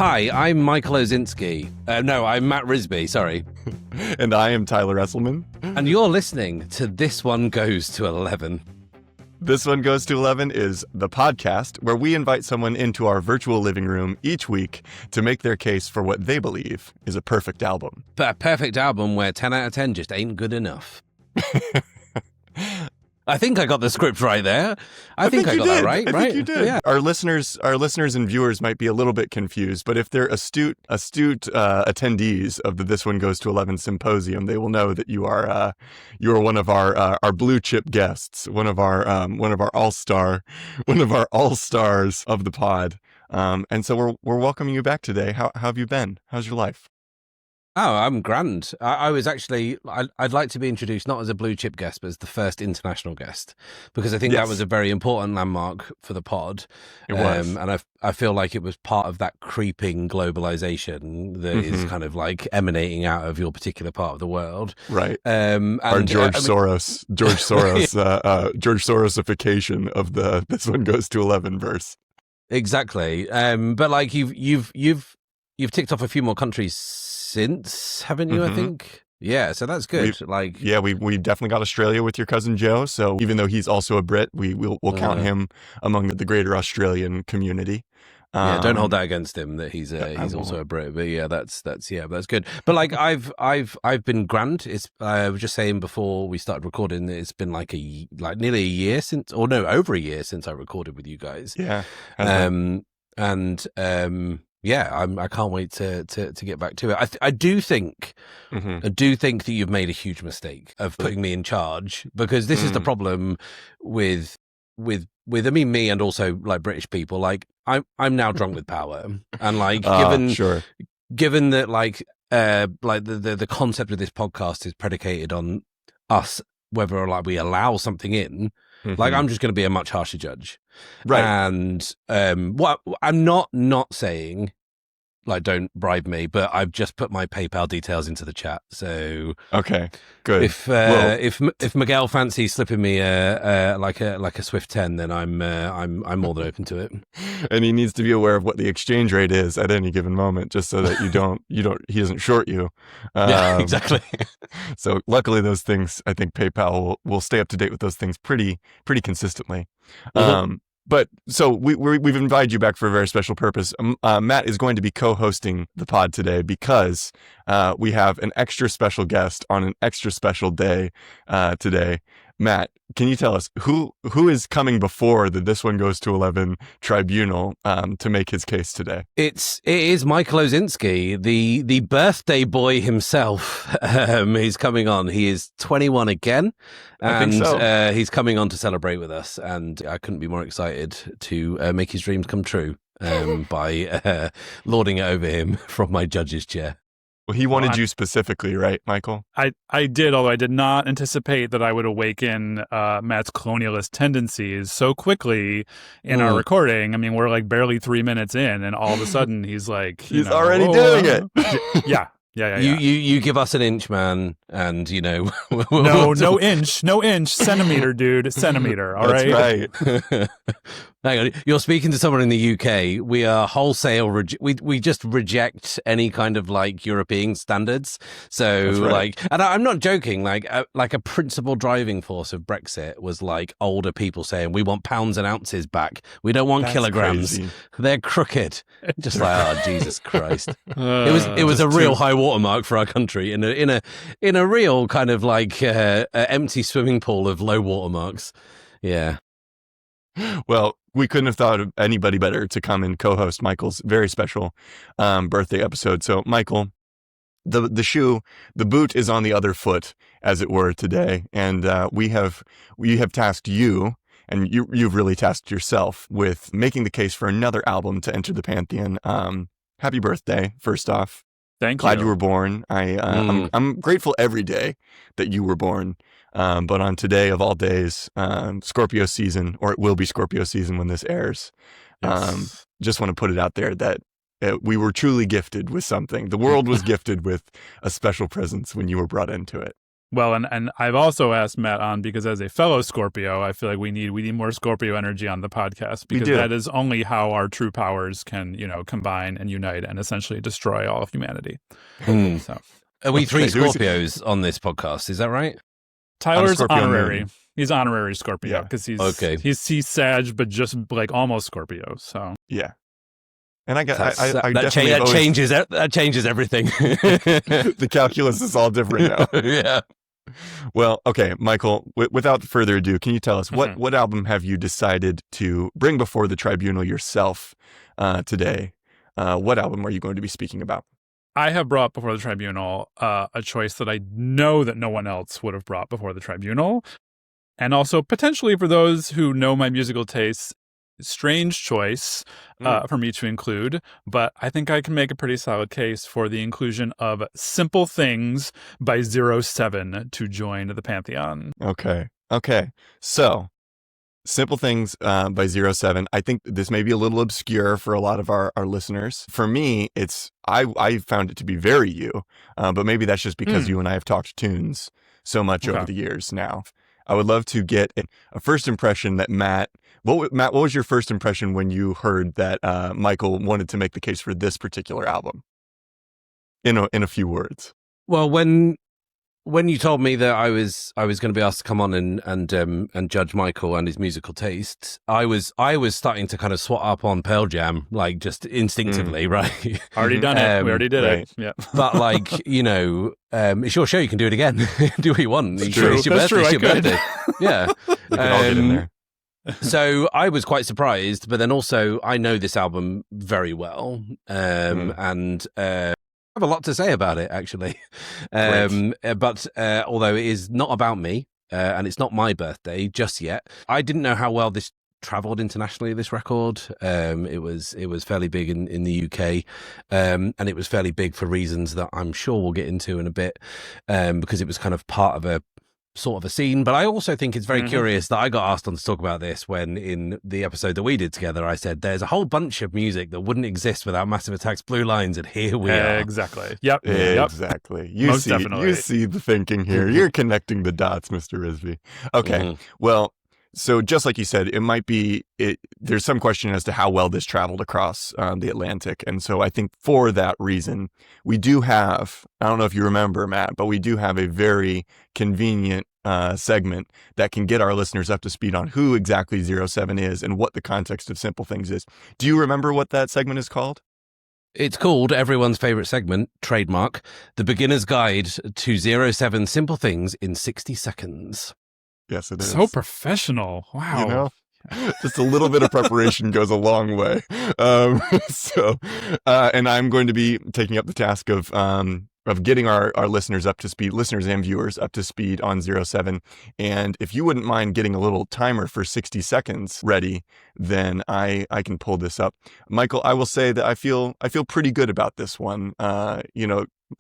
Hi, I'm Michael Osinski. No, I'm Matt Risby, sorry. And I am Tyler Esselman. And you're listening to This One Goes to 11. This One Goes to 11 is the podcast where we invite someone into our virtual living room each week to make their case for what they believe is a perfect album. But a perfect album where 10 out of 10 just ain't good enough. I think I got the script right there. I think I got that right. I think you did. Yeah. Our listeners and viewers might be a little bit confused, but if they're astute attendees of the This One Goes to 11 symposium, they will know that you are one of our blue chip guests, one of our all-stars of the pod. And so we're welcoming you back today. How have you been? How's your life? Oh, I'm grand. I was actually, I'd like to be introduced not as a blue chip guest, but as the first international guest, because I think that was a very important landmark for the pod. It was. And I feel like it was part of that creeping globalization that is kind of like emanating out of your particular part of the world. Right. And George Sorosification of the This One Goes to 11 verse. Exactly. But like you've ticked off a few more countries since, haven't you? I think. Yeah, so that's good. We definitely got Australia with your cousin Joe. So even though he's also a Brit, we'll count him among the greater Australian community. Don't hold that against him that he's also a Brit. But yeah, that's good. But like I've been grand. It's I was just saying before we started recording, it's been nearly a year since, or no, over a year since I recorded with you guys. Yeah. I can't wait to get back to it. I do think that you've made a huge mistake of putting me in charge, because this is the problem with me and also like British people. Like I'm now drunk with power, and like given that like the concept of this podcast is predicated on us whether or like we allow something in. Like I'm just going to be a much harsher judge, right? And what I'm not saying, like, don't bribe me, but I've just put my PayPal details into the chat. So okay, good. If Miguel fancies slipping me like a Swift 10, then I'm more than open to it. And he needs to be aware of what the exchange rate is at any given moment, just so that he doesn't short you. Yeah, exactly. So luckily those things, I think PayPal will stay up to date with those things pretty consistently. But so we've invited you back for a very special purpose. Matt is going to be co-hosting the pod today because we have an extra special guest on an extra special day today. Matt, can you tell us who is coming before the This One Goes to 11 tribunal to make his case today? It is Michael Osinski, the birthday boy himself. He's coming on. He is 21 again, and he's coming on to celebrate with us. And I couldn't be more excited to make his dreams come true by lording it over him from my judge's chair. Well, he wanted you specifically, right, Michael? I did, although I did not anticipate that I would awaken Matt's colonialist tendencies so quickly in our recording. I mean, we're like barely 3 minutes in, and all of a sudden he's like, he's already doing it. Yeah. You give us an inch, man, and no inch, centimeter, dude, centimeter. All right. That's right. Hang on, you're speaking to someone in the UK. We are wholesale. We just reject any kind of like European standards. So like, and I'm not joking. Like a principal driving force of Brexit was like older people saying we want pounds and ounces back. We don't want kilograms. Crazy. They're crooked. Just like, oh Jesus Christ! It was a real high watermark for our country in a real kind of like empty swimming pool of low watermarks. Yeah. Well, we couldn't have thought of anybody better to come and co-host Michael's very special birthday episode. So, Michael, the boot is on the other foot, as it were, today, and we have tasked you, and you've really tasked yourself with making the case for another album to enter the pantheon. Happy birthday, first off. Thank you. Glad you were born. I'm grateful every day that you were born. But on today of all days, Scorpio season, or it will be Scorpio season when this airs. Yes. Just want to put it out there that we were truly gifted with something. The world was gifted with a special presence when you were brought into it. Well, and I've also asked Matt on because as a fellow Scorpio, I feel like we need more Scorpio energy on the podcast because that is only how our true powers can, combine and unite and essentially destroy all of humanity. So, are we three Scorpios on this podcast? Is that right? Tyler's honorary. He's honorary Scorpio because he's Sag, but just like almost Scorpio. So yeah. And I got that changes everything. The calculus is all different now. Yeah. Well, okay, Michael, without further ado, can you tell us what album have you decided to bring before the tribunal yourself today? What album are you going to be speaking about? I have brought before the tribunal a choice that I know that no one else would have brought before the tribunal. And also potentially for those who know my musical tastes, strange choice for me to include, but I think I can make a pretty solid case for the inclusion of Simple Things by 7 to join the pantheon. Okay. So, Simple Things by 7. I think this may be a little obscure for a lot of our listeners. For me, I found it to be very you, but maybe that's just because you and I have talked tunes so much over the years now. I would love to get a first impression that Matt, what was your first impression when you heard that Michael wanted to make the case for this particular album? In a few words. Well, when you told me that I was going to be asked to come on and judge Michael and his musical tastes, I was starting to kind of swat up on Pearl Jam, like just instinctively, right? Already done it. We already did it. Yeah. But like, it's your show. You can do it again. Do what you want. It's true. It's your birthday. It's your birthday. Yeah. We can all get in there. So I was quite surprised, but then also I know this album very well, and I have a lot to say about it, actually. But although it is not about me, and it's not my birthday just yet, I didn't know how well this traveled internationally, this record. It was fairly big in the UK, and it was fairly big for reasons that I'm sure we'll get into in a bit, because it was kind of part of a sort of a scene. But I also think it's very curious that I got asked on to talk about this when in the episode that we did together, I said there's a whole bunch of music that wouldn't exist without Massive Attack's Blue Lines, and here we are. Exactly. Yep. Exactly. You see the thinking here. You're connecting the dots, Mr. Risby. Okay. Well, so just like you said, there's some question as to how well this traveled across the Atlantic. And so I think for that reason, we do have, I don't know if you remember, Matt, but we do have a very convenient segment that can get our listeners up to speed on who exactly 7 is and what the context of Simple Things is. Do you remember what that segment is called? It's called everyone's favorite segment, trademark, The Beginner's Guide to 7 Simple Things in 60 Seconds. Yes, it is. So professional. Wow. Just a little bit of preparation goes a long way. And I'm going to be taking up the task of getting our listeners up to speed, listeners and viewers up to speed on 7. And if you wouldn't mind getting a little timer for 60 seconds ready, then I can pull this up. Michael, I will say that I feel pretty good about this one.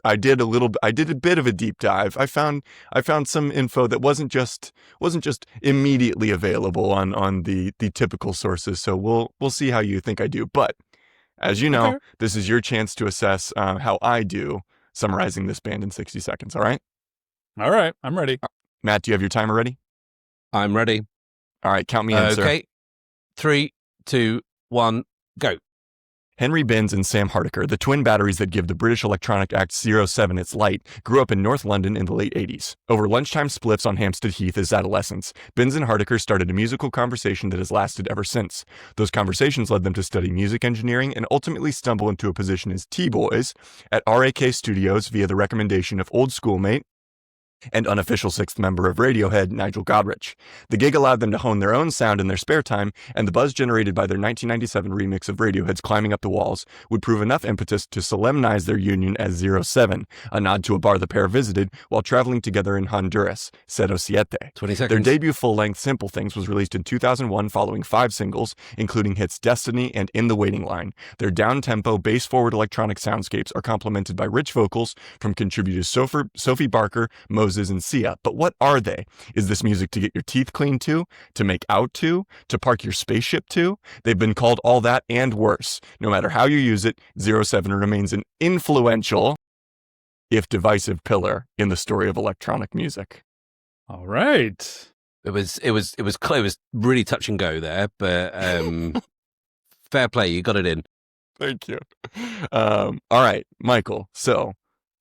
I did a bit of a deep dive. I found some info that wasn't just immediately available on the typical sources. So we'll see how you think I do. But as you know, this is your chance to assess how I do summarizing this band in 60 seconds. All right? All right. I'm ready. Matt, do you have your timer ready? I'm ready. All right. Count me in, sir. Okay. 3, 2, 1, go. Henry Binns and Sam Hardiker, the twin batteries that give the British electronic act 7 its light, grew up in North London in the late 80s. Over lunchtime spliffs on Hampstead Heath as adolescents, Binns and Hardiker started a musical conversation that has lasted ever since. Those conversations led them to study music engineering and ultimately stumble into a position as T-Boys at RAK Studios via the recommendation of old schoolmate and unofficial sixth member of Radiohead, Nigel Godrich. The gig allowed them to hone their own sound in their spare time, and the buzz generated by their 1997 remix of Radiohead's Climbing Up the Walls would prove enough impetus to solemnize their union as 7, a nod to a bar the pair visited while traveling together in Honduras, 7. 20 seconds. Their debut full-length Simple Things was released in 2001 following 5 singles, including hits Destiny and In the Waiting Line. Their down-tempo, bass-forward electronic soundscapes are complemented by rich vocals from contributors Sophie Barker, Moses, and Sia. But what are they? Is this music to get your teeth cleaned to make out to park your spaceship to? They've been called all that and worse. No matter how you use it, 7 remains an influential if divisive, pillar in the story of electronic music. All right. It was really touch and go there, but fair play, you got it in. Thank you. All right, Michael. So,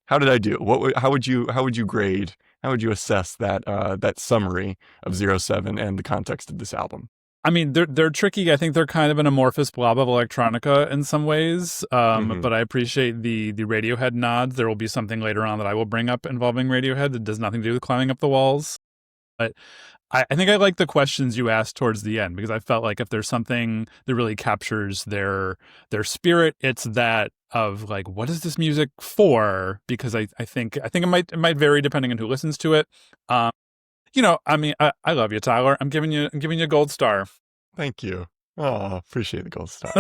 how did I do? How would you grade? How would you assess that summary of 07 and the context of this album? I mean, they're tricky. I think they're kind of an amorphous blob of electronica in some ways. But I appreciate the Radiohead nods. There will be something later on that I will bring up involving Radiohead that does nothing to do with climbing up the walls. But I think I like the questions you asked towards the end, because I felt like if there's something that really captures their spirit, it's that of like, what is this music for? Because I think it might vary depending on who listens to it. I mean, I love you, Tyler. I'm giving you a gold star. Thank you. Oh, appreciate the gold star.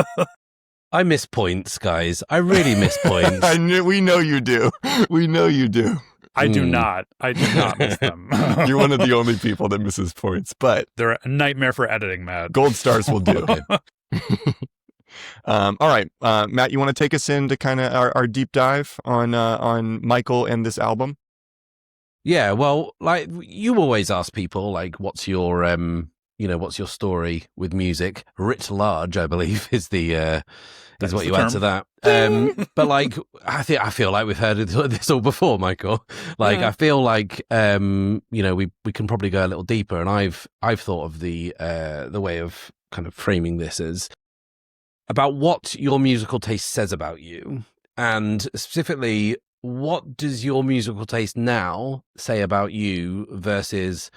I miss points, guys. I really miss points. We know you do. We know you do. I do not. I do not miss them. You're one of the only people that misses points, but they're a nightmare for editing, Matt. Gold stars will do. All right, Matt, you want to take us into kind of our deep dive on Michael and this album? Yeah, well, like you always ask people, like, what's your story with music? Writ large, I believe, is what you add to that. But like, I feel like we've heard this all before, Michael. Like, yeah. I feel like we can probably go a little deeper, and I've thought of the way of kind of framing this as about what your musical taste says about you, and specifically, what does your musical taste now say about you versus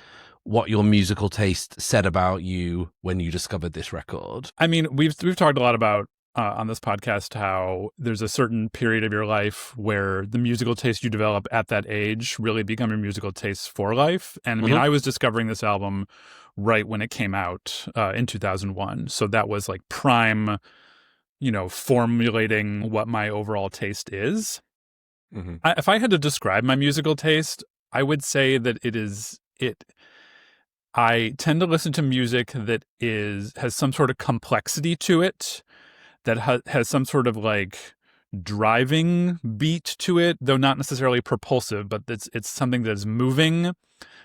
what your musical taste said about you when you discovered this record? I mean, we've talked a lot about on this podcast how there's a certain period of your life where the musical taste you develop at that age really become your musical taste for life. And I mean, I was discovering this album right when it came out in 2001. So that was like prime, formulating what my overall taste is. Mm-hmm. If I had to describe my musical taste, I would say that I tend to listen to music that has some sort of complexity to it, that has some sort of like driving beat to it, though not necessarily propulsive, but it's something that is moving,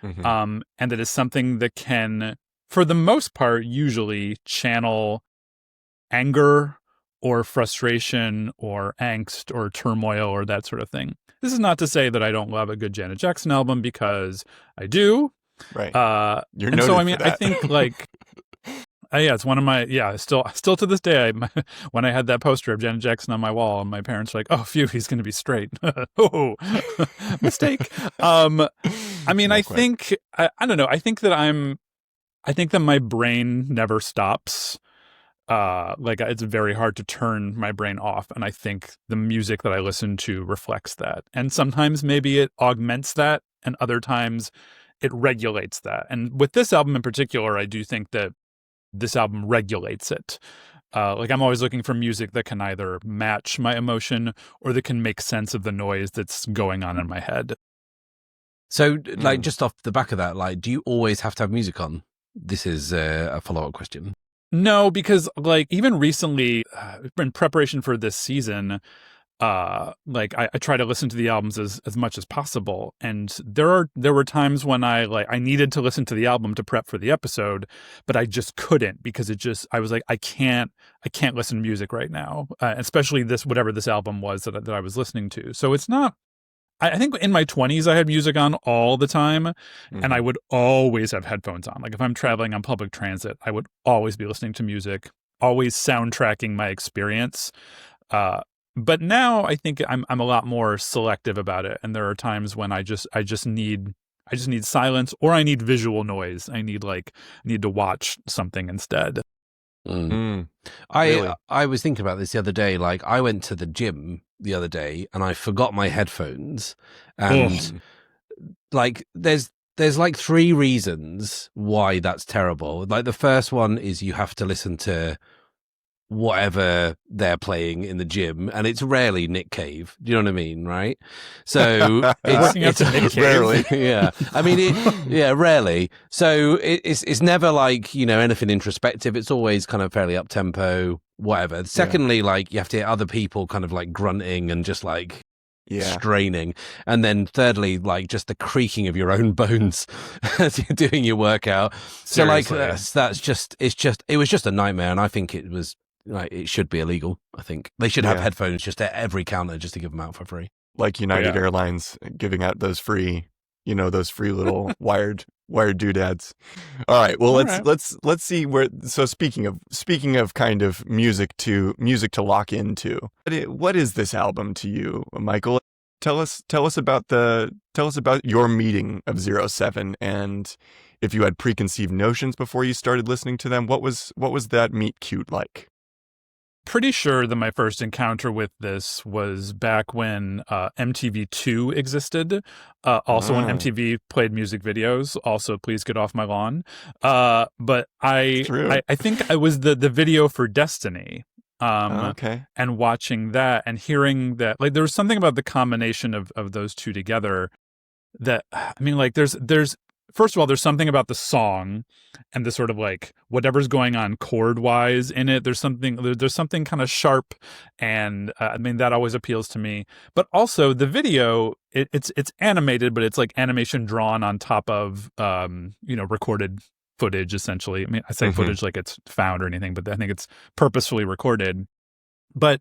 and that is something that can, for the most part, usually channel anger or frustration or angst or turmoil or that sort of thing. This is not to say that I don't love a good Janet Jackson album, because I do. Right. You're noted. So I mean, I think like, it's one of my still to this day. When I had that poster of Janet Jackson on my wall, and my parents were like, "Oh, phew, he's going to be straight." Oh, mistake. I mean, I think I don't know. I think that my brain never stops. Like it's very hard to turn my brain off, and I think the music that I listen to reflects that. And sometimes maybe it augments that, and other times it regulates that. And with this album in particular, I do think that this album regulates it. Like I'm always looking for music that can either match my emotion or that can make sense of the noise that's going on in my head. So, like, just off the back of that, like, do you always have to have music on? This is a follow-up question. No, because like even recently, in preparation for this season, like I try to listen to the albums as much as possible, and there were times when I needed to listen to the album to prep for the episode, but I just couldn't, because I was like, I can't listen to music right now, especially whatever this album was that I was listening to. So it's not. I think in my 20s, I had music on all the time, and I would always have headphones on. Like if I'm traveling on public transit, I would always be listening to music, always soundtracking my experience. But now I think I'm a lot more selective about it, and there are times when I just need silence, or I need visual noise. I need to watch something instead. Really? I was thinking about this the other day. Like I went to the gym the other day and I forgot my headphones, and like there's like 3 reasons why that's terrible. Like the first one is you have to listen to whatever they're playing in the gym, and it's rarely Nick Cave. Do you know what I mean, right? So it's rarely. Yeah, I mean, rarely. So it's never like anything introspective. It's always kind of fairly up tempo, whatever. Secondly, like you have to hear other people kind of like grunting and just like straining. And then thirdly, like just the creaking of your own bones as you're doing your workout. Seriously. So like it was just a nightmare. And I think it was like, it should be illegal. I think they should have headphones just at every counter just to give them out for free. Like United Airlines giving out those free little wired doodads. All right. Well, let's see where. So speaking of kind of music to lock into, what is this album to you, Michael? Tell us about your meeting of 07, and if you had preconceived notions before you started listening to them. What was that meet cute like? Pretty sure that my first encounter with this was back when MTV2 existed. Also when MTV played music videos. Also, please get off my lawn. But I think I was the video for Destiny. And watching that and hearing that, like, there was something about the combination of those two together that, I mean, like, there's first of all, there's something about the song and the sort of like whatever's going on chord wise in it. There's something kind of sharp, and I mean, that always appeals to me. But also the video, it's animated, but it's like animation drawn on top of recorded footage essentially. I mean, I say footage like it's found or anything, but I think it's purposefully recorded. But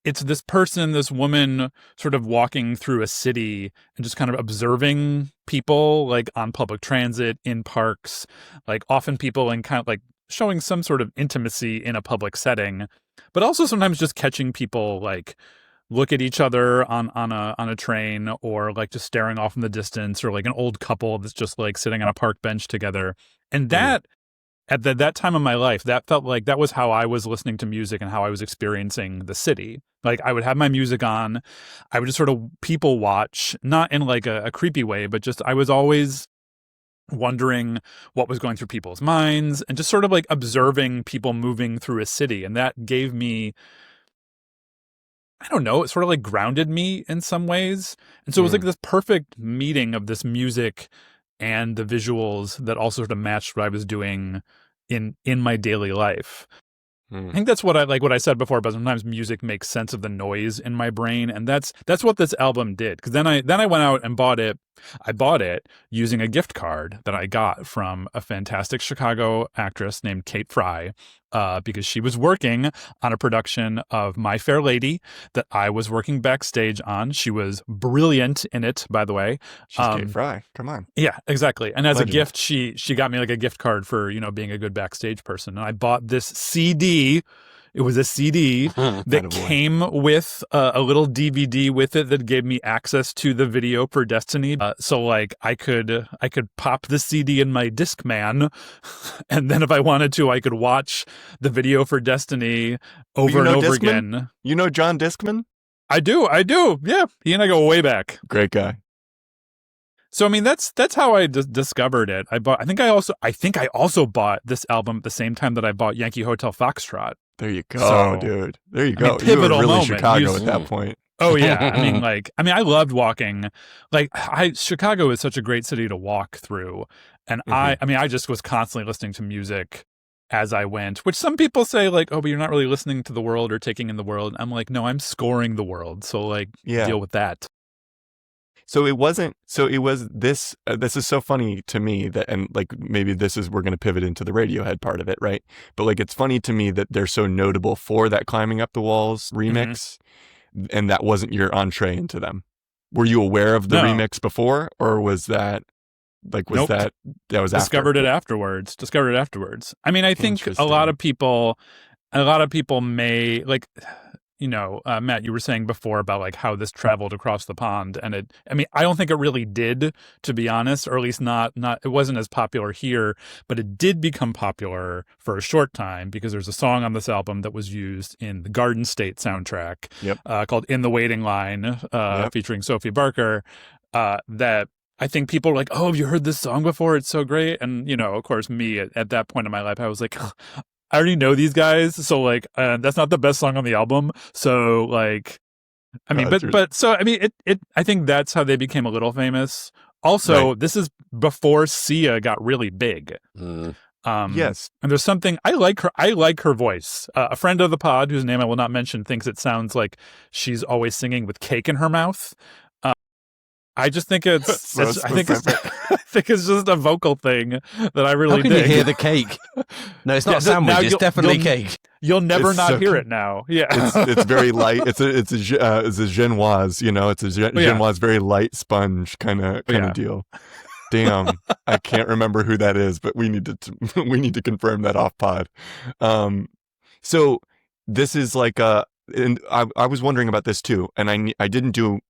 it's this woman sort of walking through a city and just kind of observing people, like on public transit, in parks, like often people, and kind of like showing some sort of intimacy in a public setting, but also sometimes just catching people like look at each other on a train, or like just staring off in the distance, or like an old couple that's just like sitting on a park bench together. And that at that time of my life, that felt like that was how I was listening to music and how I was experiencing the city. Like, I would have my music on, I would just sort of people watch, not in like a creepy way, but just I was always wondering what was going through people's minds and just sort of like observing people moving through a city. And that gave me, I don't know, it sort of like grounded me in some ways. And so it was like this perfect meeting of this music and the visuals that also sort of matched what I was doing in my daily life. I think that's what I said before, but sometimes music makes sense of the noise in my brain, and that's what this album did. Because then I went out and bought it. I bought it using a gift card that I got from a fantastic Chicago actress named Kate Fry, because she was working on a production of My Fair Lady that I was working backstage on. She was brilliant in it, by the way. She's Kate Fry. Come on. Yeah, exactly. And as a gift, she got me like a gift card for, being a good backstage person. And I bought this CD. It was a CD that came with a little DVD with it that gave me access to the video for Destiny. So like I could pop the CD in my Discman, and then if I wanted to, I could watch the video for Destiny over and over again. You know John Discman? I do. Yeah, he and I go way back. Great guy. So I mean, that's how I discovered it. I think I also bought this album at the same time that I bought Yankee Hotel Foxtrot. There you go, dude. There you go. Pivotal you were really moment. Chicago at that point. Oh yeah. I loved walking. Like, Chicago is such a great city to walk through. And I just was constantly listening to music as I went, which some people say like, oh, but you're not really listening to the world or taking in the world. I'm like, no, I'm scoring the world. So like, deal with that. So it was this, this is so funny to me that, and like, maybe we're going to pivot into the Radiohead part of it, right? But like, it's funny to me that they're so notable for that Climbing Up the Walls remix, and that wasn't your entree into them. Were you aware of the remix before, or was that, like, that was Discovered it afterwards. I mean, I think a lot of people may like, Matt, you were saying before about like how this traveled across the pond, and I don't think it really did, to be honest, or at least not it wasn't as popular here, but it did become popular for a short time because there's a song on this album that was used in the Garden State soundtrack called In the Waiting Line, featuring Sophie Barker, that I think people were like, oh, have you heard this song before? It's so great. And, of course, me at that point in my life, I was like, I already know these guys, so like that's not the best song on the album. So like, I mean, I think that's how they became a little famous. Also, This is before Sia got really big. Yes. And there's something I like her voice. A friend of the pod, whose name I will not mention, thinks it sounds like she's always singing with cake in her mouth. I just think I think it's just a vocal thing that I really dig. How can you hear the cake? No, it's not a sandwich. It's definitely cake. You'll never hear it now. Yeah, it's very light. It's a genoise. You know, it's a genoise, very light sponge kind of deal. Damn, I can't remember who that is, but we need to confirm that off pod. So this is like and I was wondering about this too, and I didn't do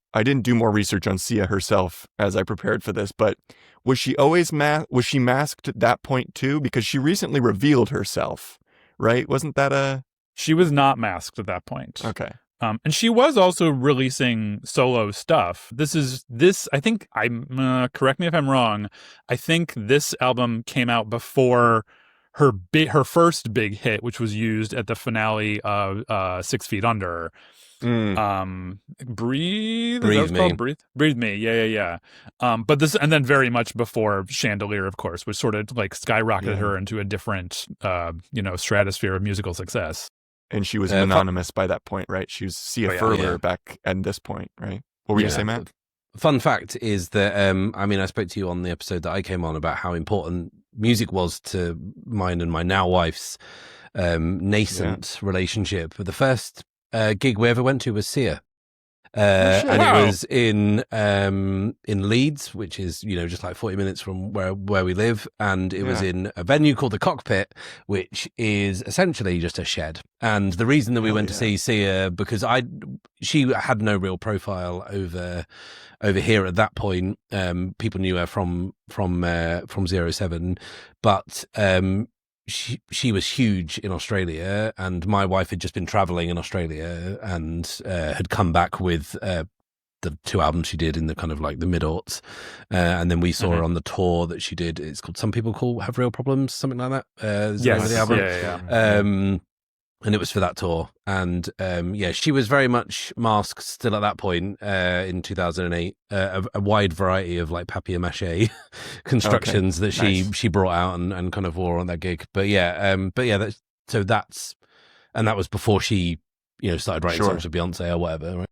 more research on Sia herself as I prepared for this, but was she always was she masked at that point too? Because she recently revealed herself, right? Wasn't that She was not masked at that point. Okay. And she was also releasing solo stuff. I think, correct me if I'm wrong, I think this album came out before her first big hit, which was used at the finale of 6 Feet Under. Breathe Me. Breathe Me. Yeah. But this, and then very much before Chandelier, of course, which sort of like skyrocketed her into a different, stratosphere of musical success. And she was anonymous by that point, right? She was Sia Furler back at this point, right? What were you saying, Matt? Fun fact is that, I spoke to you on the episode that I came on about how important music was to mine and my now wife's nascent relationship. But the first gig we ever went to was Sia. And it was in Leeds, which is just like 40 minutes from where we live, and it was in a venue called the Cockpit, which is essentially just a shed. And the reason that we went to see Sia, because she had no real profile over here at that point. People knew her from 07, but she was huge in Australia, and my wife had just been traveling in Australia and had come back with the 2 albums she did in the kind of like the mid-aughts, and then we saw her on the tour that she did. It's called Some People Have Real Problems, something like that. The album. And it was for that tour, and she was very much masked still at that point in 2008. A wide variety of like papier-mâché constructions that she brought out and kind of wore on that gig. But that was before she started writing songs for Beyonce or whatever. Right?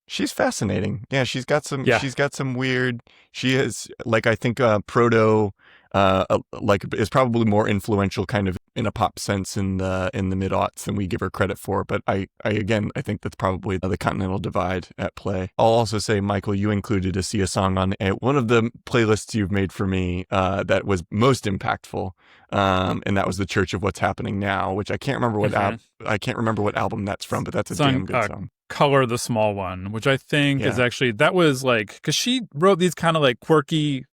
She's fascinating. Yeah, she's got some weird. She is like, I think proto. Is probably more influential kind of in a pop sense in the mid-aughts than we give her credit for. But I think that's probably the continental divide at play. I'll also say, Michael, you included a Sia song on one of the playlists you've made for me that was most impactful, and that was The Church of What's Happening Now, which I can't remember what album that's from, but that's a damn good song. Color the Small One, which I think is actually, that was like, because she wrote these kind of like quirky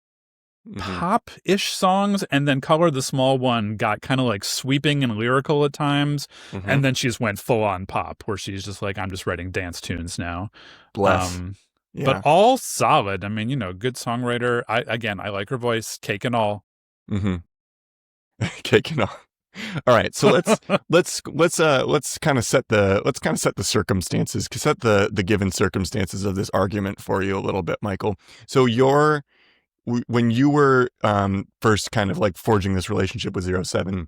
pop-ish songs, and then Color the Small One got kind of like sweeping and lyrical at times, and then she just went full-on pop, where she's just like, I'm just writing dance tunes now. Bless. But all solid. I mean, good songwriter. I like her voice, cake and all. Cake and all. All right, so let's kind of set the circumstances, set the given circumstances of this argument for you a little bit, Michael. So when you were first kind of like forging this relationship with 07,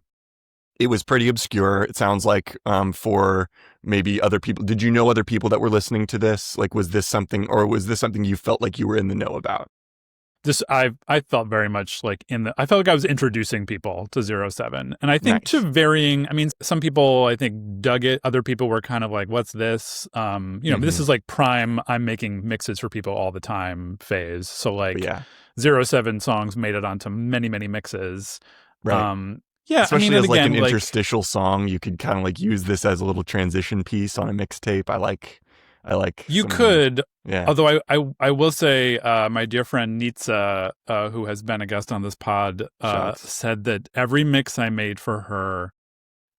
it was pretty obscure. It sounds like for maybe other people. Did you know other people that were listening to this? Like, was this something you felt like you were in the know about? I felt very much like I felt like I was introducing people to 07. And I think to varying, some people I think dug it. Other people were kind of like, what's this? This is like prime, I'm making mixes for people all the time phase. So like 07 songs made it onto many, many mixes. Right. Especially as like an interstitial song, you could kind of like use this as a little transition piece on a mixtape. I like. You could, although I will say, my dear friend Nitsa, who has been a guest on this pod, said that every mix I made for her,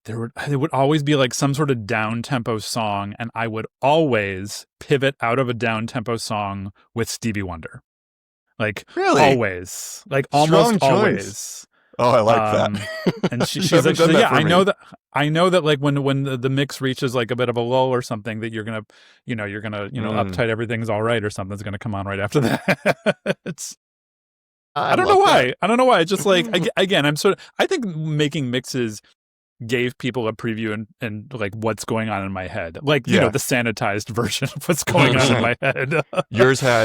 there would always be like some sort of down-tempo song, and I would always pivot out of a down-tempo song with Stevie Wonder. Like, really? Always. Like, almost always. Oh, I like that. And she's like, I know that like when the mix reaches like a bit of a lull or something, that you're gonna uptight everything's all right or something's gonna come on right after that. I don't know why. I don't know why. It's just like, again, I think making mixes gave people a preview and like what's going on in my head. Like, you know, the sanitized version of what's going on in my head.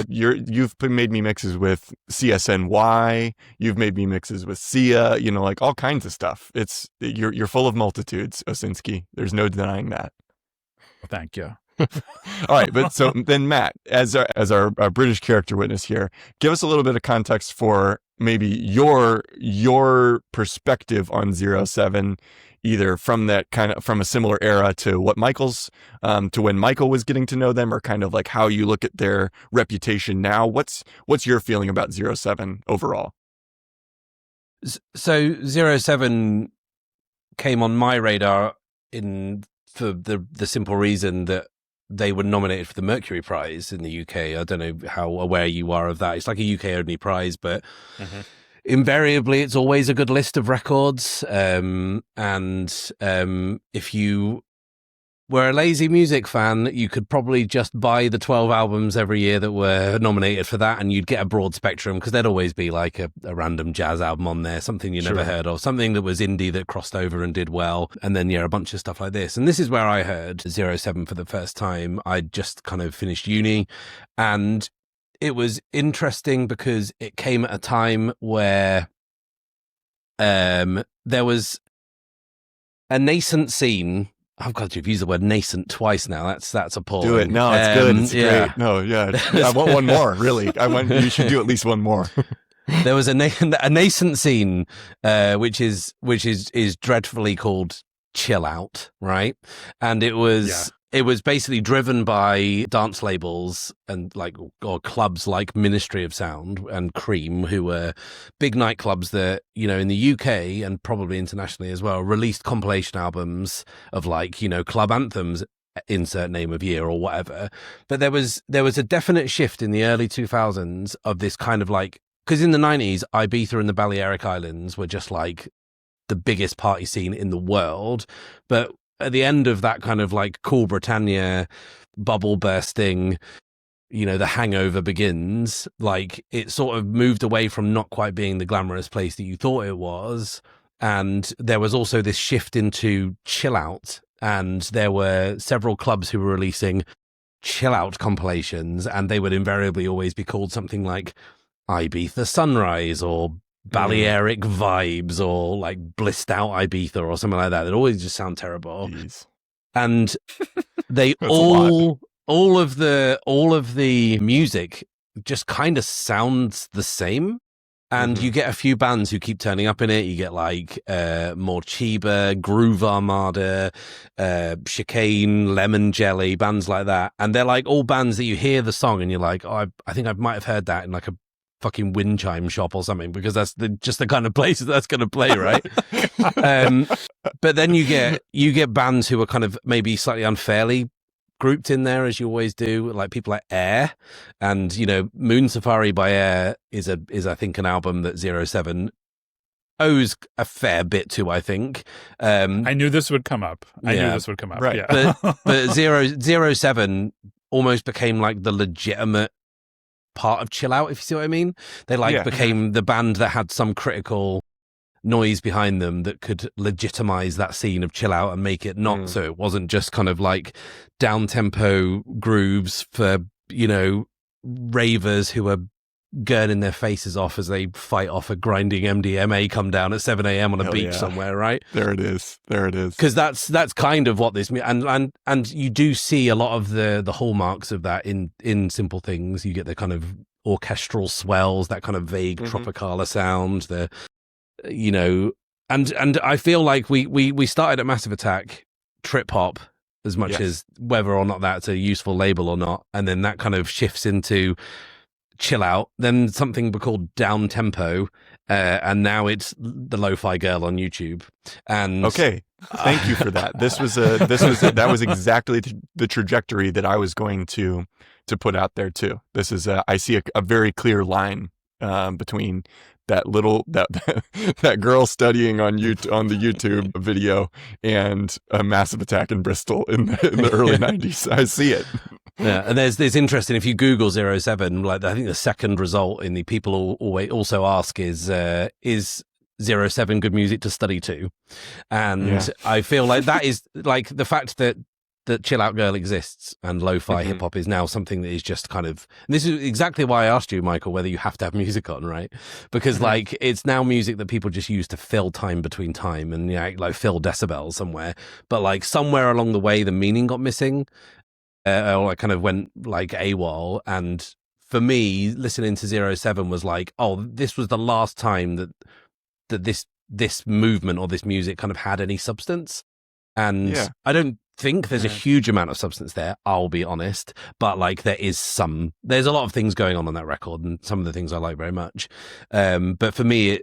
You've made me mixes with CSNY. You've made me mixes with Sia, you know, like all kinds of stuff. You're full of multitudes, Osinski. There's no denying that. Thank you. All right, but so then Matt, as our British character witness here, give us a little bit of context for maybe your perspective on 07, either from a similar era to what Michael's, to when Michael was getting to know them, or kind of like how you look at their reputation now. What's your feeling about 07 overall? So 07 came on my radar for the simple reason that they were nominated for the Mercury Prize in the UK. I don't know how aware you are of that. It's like a UK only prize, but invariably it's always a good list of records. And if you were a lazy music fan, you could probably just buy the 12 albums every year that were nominated for that, and you'd get a broad spectrum, because there'd always be like a random jazz album on there, something you never heard of, something that was indie that crossed over and did well, and then a bunch of stuff like this. And this is where I heard 07 for the first time. I'd just kind of finished uni, and it was interesting because it came at a time where there was a nascent scene. Oh God, you've used the word nascent twice now. That's appalling. Do it. No, it's good. It's great. No, yeah. I want one more, really. You should do at least one more. There was a nascent scene, which is dreadfully called chill out, right? And it was basically driven by dance labels and or clubs like Ministry of Sound and Cream, who were big nightclubs that, you know, in the UK and probably internationally as well, released compilation albums of club anthems, insert name of year or whatever. But there was a definite shift in the early 2000s of this kind of because in the 90s, Ibiza and the Balearic Islands were just like the biggest party scene in the world. But at the end of that kind of Cool Britannia bubble bursting, you know, the hangover begins, it sort of moved away from not quite being the glamorous place that you thought it was. And there was also this shift into chill out. And there were several clubs who were releasing chill out compilations, and they would invariably always be called something like Ibiza Sunrise or Balearic Vibes or Blissed Out Ibiza or something like that. It always just sound terrible. Jeez. And they all of the music just kind of sounds the same. And you get a few bands who keep turning up in it. You get Morcheeba, Groove Armada, Chicane, Lemon Jelly, bands like that. And they're all bands that you hear the song and you're like, oh, I think I might have heard that in a fucking wind chime shop or something, because that's just the kind of place that's going to play, right? But then you get bands who are kind of maybe slightly unfairly grouped in there, as you always do, like people like Air, and you know, Moon Safari by Air is I think an album that 07 owes a fair bit to, I think. I knew this would come up. Right. Yeah. But 07 almost became the legitimate part of chill out, if you see what I mean. They became the band that had some critical noise behind them that could legitimize that scene of chill out and make it not so it wasn't just kind of down tempo grooves for, you know, ravers who are gurning their faces off as they fight off a grinding MDMA come down at 7 a.m. on a beach somewhere, right? There it is. Because that's kind of what this and you do see a lot of the hallmarks of that in Simple Things. You get the kind of orchestral swells, that kind of vague Tropicala sound, the, you know, and I feel like we started at Massive Attack trip hop as much as whether or not that's a useful label or not, and then that kind of shifts into chill out, then something called down tempo, and now it's the Lo-Fi Girl on YouTube. And okay, thank you for that. That was exactly the trajectory that I was going to put out there too. This is I see a very clear line between that girl studying on the YouTube video and a Massive Attack in Bristol in the early 90s. I see it. Yeah, and there's interesting. If you Google 07, like I think the second result in the people always also ask is 07 good music to study to, and I feel like that is like the fact that Chill Out Girl exists and lo-fi hip hop is now something that is just kind of. And this is exactly why I asked you, Michael, whether you have to have music on, right? Because like it's now music that people just use to fill time between time and like fill decibels somewhere, but like somewhere along the way the meaning got missing. Or I kind of went like AWOL, and for me, listening to 07 was like, oh, this was the last time that this movement or this music kind of had any substance, and I don't think there's a huge amount of substance there. I'll be honest, but like there's a lot of things going on that record, and some of the things I like very much. But for me,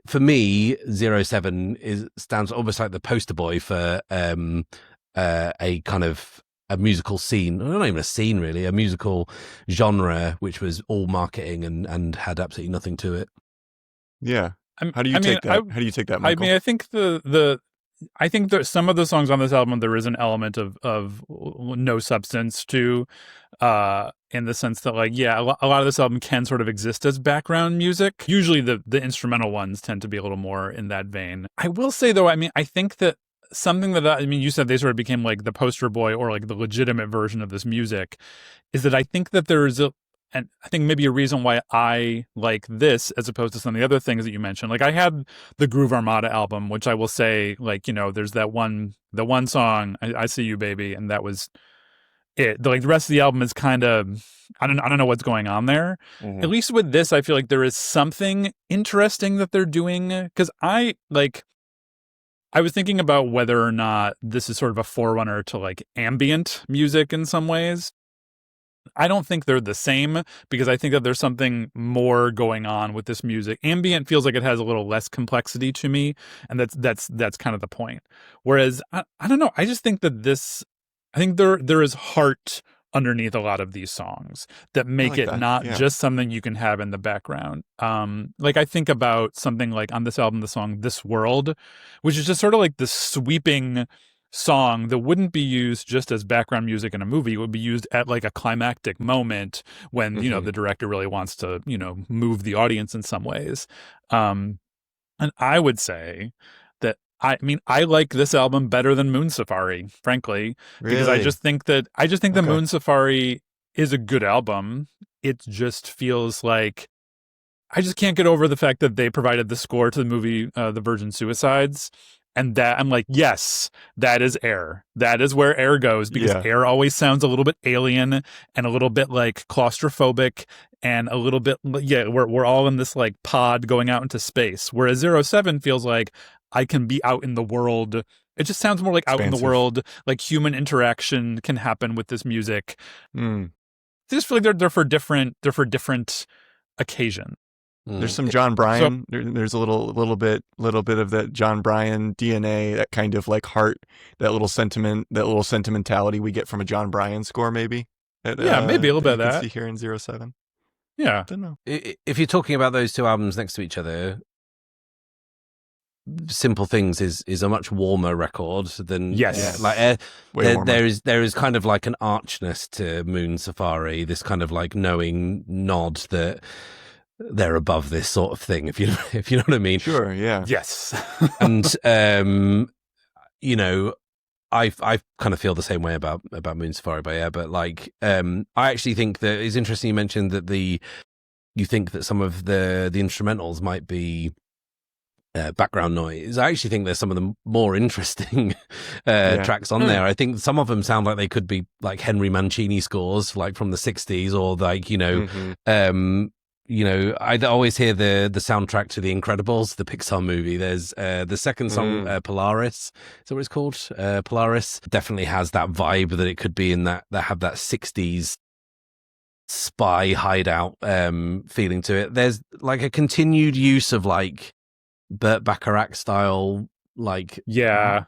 07 stands almost like the poster boy for a kind of a musical scene, not even a scene really, a musical genre, which was all marketing and had absolutely nothing to it. Yeah. How do you take that? How do you take that, Michael? I mean, I think I think that some of the songs on this album, there is an element of no substance to, in the sense that like, a lot of this album can sort of exist as background music. Usually the instrumental ones tend to be a little more in that vein. I will say though, I mean, I think that something that you said they sort of became like the poster boy or like the legitimate version of this music, is that I think that there is and I think maybe a reason why I like this as opposed to some of the other things that you mentioned. Like I had the Groove Armada album, which I will say, like, there's the one song, I See You Baby, and that was it. Like the rest of the album is kind of, I don't know what's going on there. At least with this, I feel like there is something interesting that they're doing, because I was thinking about whether or not this is sort of a forerunner to like ambient music in some ways. I don't think they're the same, because I think that there's something more going on with this music. Ambient feels like it has a little less complexity to me, and that's kind of the point. Whereas I don't know, I just think that I think there is heart underneath a lot of these songs that make it not just something you can have in the background. Like I think about something like on this album, the song This World, which is just sort of like this sweeping song that wouldn't be used just as background music in a movie. It would be used at like a climactic moment when, the director really wants to, move the audience in some ways. And I would say that I like this album better than Moon Safari, frankly, because I just think that the Moon Safari is a good album. It just feels like I just can't get over the fact that they provided the score to the movie The Virgin Suicides. And that I'm like, yes, that is Air. That is where Air goes, because Air always sounds a little bit alien and a little bit like claustrophobic and a little bit, we're all in this like pod going out into space. Whereas 07 feels like I can be out in the world. It just sounds more like out in the world, like human interaction can happen with this music. I just feel like they're for different occasions. There's some John Bryan. There's a little bit of that John Bryan DNA, that kind of like heart, that little sentiment, that little sentimentality we get from a John Bryan score, maybe. Maybe a little bit of that. See here in 07. Yeah, I don't know. If you're talking about those two albums next to each other, Simple Things is a much warmer record than there is kind of like an archness to Moon Safari, this kind of like knowing nod that they're above this sort of thing, if you know what I mean. Sure, yeah. Yes. And I kind of feel the same way about Moon Safari by Air, but like I actually think that it's interesting you mentioned that you think that some of the instrumentals might be background noise. I actually think there's some of the more interesting tracks on there. I think some of them sound like they could be like Henry Mancini scores, like from the 60s, or like I always hear the soundtrack to The Incredibles, the Pixar movie. There's the second song, Polaris. Is that what it's called? Polaris definitely has that vibe that it could be in that have that 60s spy hideout feeling to it. There's like a continued use of like Burt Bacharach style like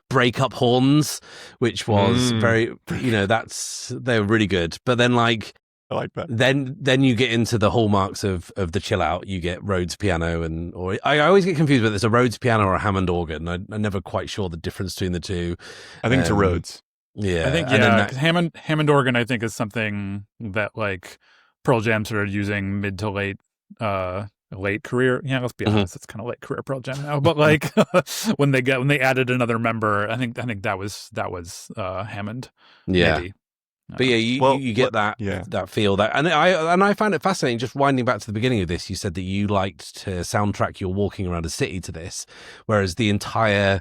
break up horns, which was very they're really good. But then like I like that. Then you get into the hallmarks of the chill out. You get Rhodes piano, or I always get confused whether it's a Rhodes piano or a Hammond organ. I'm never quite sure the difference between the two. I think it's a Rhodes. Yeah, I think and then because Hammond organ, I think, is something that like Pearl Jam started using mid to late career. Yeah, let's be honest, it's kind of late career Pearl Jam now. But like when they added another member, I think that was Hammond. Yeah. Maybe. But yeah, you get that feel that, and I found it fascinating. Just winding back to the beginning of this, you said that you liked to soundtrack your walking around a city to this, whereas the entire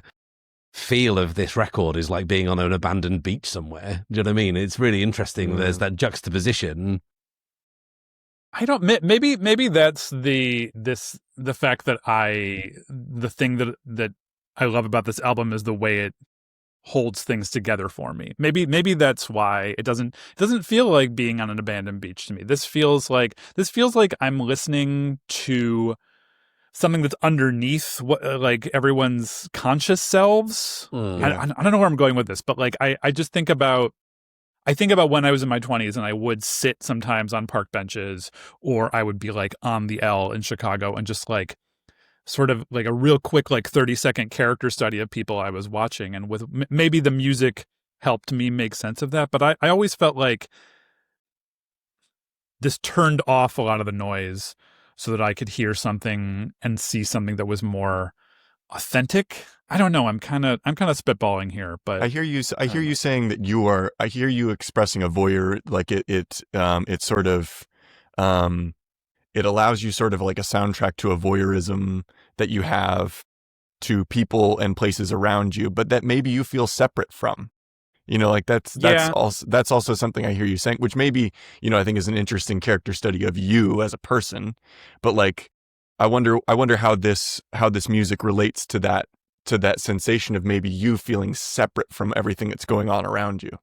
feel of this record is like being on an abandoned beach somewhere. Do you know what I mean? It's really interesting. There's that juxtaposition. I don't. Maybe that's the fact that the thing that I love about this album is the way it holds things together for me. Maybe that's why it doesn't feel like being on an abandoned beach to me. This feels like I'm listening to something that's underneath what like everyone's conscious selves. I don't know where I'm going with this, but like I just think about when I was in my 20s and I would sit sometimes on park benches, or I would be like on the L in Chicago and just like sort of like a real quick, like 30-second character study of people I was watching. And with maybe the music helped me make sense of that. But I always felt like this turned off a lot of the noise so that I could hear something and see something that was more authentic. I don't know. I'm kind of spitballing here, but I hear you saying that I hear you expressing a voyeur, like it sort of, it allows you sort of like a soundtrack to a voyeurism that you have to people and places around you, but that maybe you feel separate from, like that's also something I hear you saying, which maybe, I think is an interesting character study of you as a person, but like, I wonder how this music relates to that sensation of maybe you feeling separate from everything that's going on around you,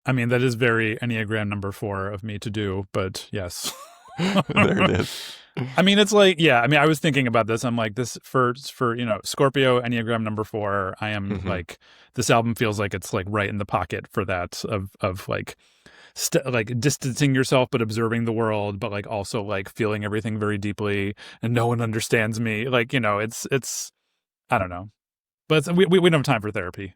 I mean, that is very Enneagram number 4 of me to do, but yes. There it is. I mean, it's like, I was thinking about this. I'm like, this for Scorpio, Enneagram number 4, I am like, this album feels like it's like right in the pocket for that of like, like distancing yourself, but observing the world, but like also like feeling everything very deeply and no one understands me. Like, it's, I don't know, but we don't have time for therapy.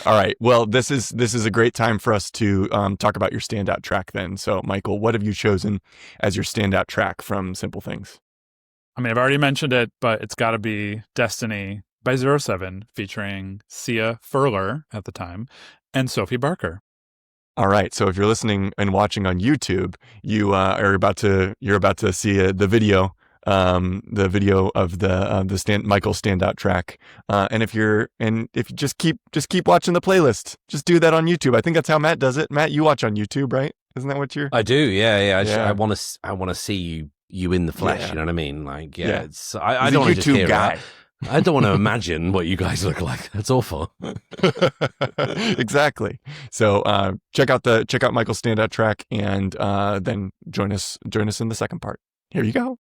All right. Well, this is a great time for us to talk about your standout track then. So, Michael, what have you chosen as your standout track from Simple Things? I mean, I've already mentioned it, but it's got to be Destiny by 7's, featuring Sia Furler at the time and Sophie Barker. All right. So if you're listening and watching on YouTube, you're about to see the video of the Michael standout track. And if you just keep watching the playlist, just do that on YouTube. I think that's how Matt does it. Matt, you watch on YouTube, right? Isn't that what you're? I do. Yeah. I want to see you in the flesh. Yeah. You know what I mean? Like, it's I don't want to just hear guy. I don't want to imagine what you guys look like. That's awful. Exactly. So check out Michael's standout track, and then join us in the second part. Here you go.